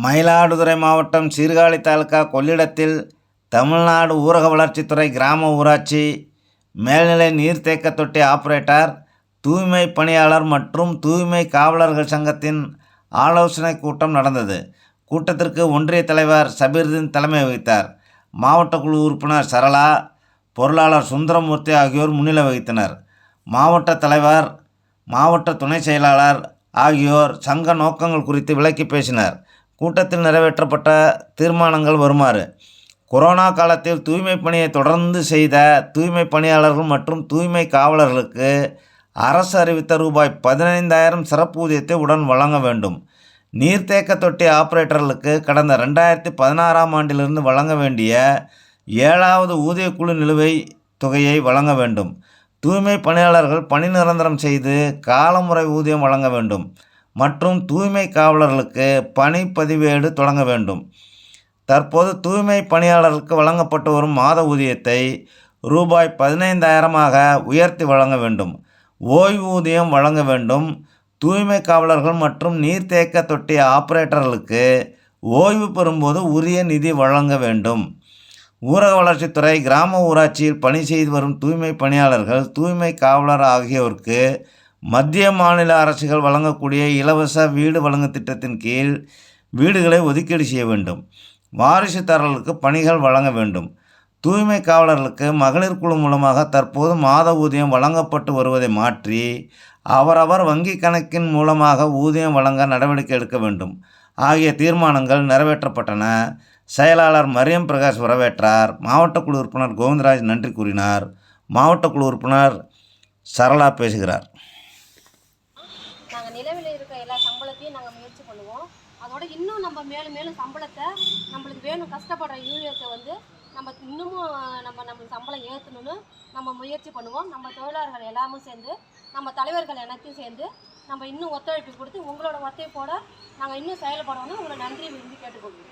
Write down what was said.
மயிலாடுதுறை மாவட்டம் சீர்காழி தாலுகா கொள்ளிடத்தில் தமிழ்நாடு ஊரக வளர்ச்சித்துறை கிராம ஊராட்சி மேல்நிலை நீர்த்தேக்க தொட்டி ஆபரேட்டர், தூய்மை பணியாளர் மற்றும் தூய்மை காவலர்கள் சங்கத்தின் ஆலோசனை கூட்டம் நடந்தது. கூட்டத்திற்கு ஒன்றிய தலைவர் சபீர்தீன் தலைமை வகித்தார். மாவட்ட குழு உறுப்பினர் சரளா, பொருளாளர் சுந்தரமூர்த்தி ஆகியோர் முன்னிலை வகித்தனர். மாவட்ட தலைவர், மாவட்ட துணை செயலாளர் ஆகியோர் சங்க நோக்கங்கள் குறித்து விளக்கி பேசினர். கூட்டத்தில் நிறைவேற்றப்பட்ட தீர்மானங்கள் வருமாறு: கொரோனா காலத்தில் தூய்மை பணியை தொடர்ந்து செய்த தூய்மை பணியாளர்கள் மற்றும் தூய்மை காவலர்களுக்கு அரசு அறிவித்த ரூபாய் 15,000 சிறப்பு ஊதியத்தை உடன் வழங்க வேண்டும். நீர்த்தேக்க தொட்டி ஆபரேட்டர்களுக்கு கடந்த 2016ஆம் ஆண்டிலிருந்து வழங்க வேண்டிய 7வது ஊதியக்குழு நிலுவைத் தொகையை வழங்க வேண்டும். தூய்மை பணியாளர்கள் பணி நிரந்தரம் செய்து காலமுறை ஊதியம் வழங்க வேண்டும் மற்றும் தூய்மை காவலர்களுக்கு பணி பதிவேடு தொடங்க வேண்டும். தற்போது தூய்மை பணியாளர்களுக்கு வழங்கப்பட்டு வரும் மாத ஊதியத்தை ரூபாய் 15,000ஆக உயர்த்தி வழங்க வேண்டும். ஓய்வூதியம் வழங்க வேண்டும். தூய்மை காவலர்கள் மற்றும் நீர்த்தேக்க தொட்டி ஆபரேட்டர்களுக்கு ஓய்வு பெறும்போது உரிய நிதி வழங்க வேண்டும். ஊரக வளர்ச்சித்துறை கிராம ஊராட்சியில் பணி செய்து வரும் தூய்மை பணியாளர்கள், தூய்மை காவலர் ஆகியோருக்கு மத்திய மாநில அரசுகள் வழங்கக்கூடிய இலவச வீடு வழங்கும் திட்டத்தின் கீழ் வீடுகளை ஒதுக்கீடு செய்ய வேண்டும். வாரிசுதாரர்களுக்கு பணிகள் வழங்க வேண்டும். தூய்மை காவலர்களுக்கு மகளிர் குழு மூலமாக தற்போது மாத ஊதியம் வழங்கப்பட்டு வருவதை மாற்றி அவரவர் வங்கி கணக்கின் மூலமாக ஊதியம் வழங்க நடவடிக்கை எடுக்க வேண்டும் ஆகிய தீர்மானங்கள் நிறைவேற்றப்பட்டன. செயலாளர் மரியம் பிரகாஷ் வரவேற்றார். மாவட்ட குழு உறுப்பினர் கோவிந்தராஜ் நன்றி கூறினார். மாவட்ட குழு உறுப்பினர் சரளா பேசுகிறார். நாங்கள் நிலவில் இருக்க எல்லா சம்பளத்தையும் நாங்கள் முயற்சி பண்ணுவோம். அதோட இன்னும் நம்ம மேலும் மேலும் சம்பளத்தை நம்மளுக்கு வேணும், கஷ்டப்படுற யூனியத்தை நம்ம இன்னமும் நம்மளுக்கு சம்பளம் ஏற்றணும்னு நம்ம முயற்சி பண்ணுவோம். நம்ம தொழிலாளர்கள் எல்லாமே சேர்ந்து, நம்ம தலைவர்கள் எல்லாத்தையும் சேர்ந்து நம்ம இன்னும் ஒத்துழைப்பு கொடுத்து உங்களோட ஒத்துழைப்போடு நாங்கள் இன்னும் செயல்படணும்னு உங்களை நன்றி விரும்பி கேட்டுக்கொள்வோம்.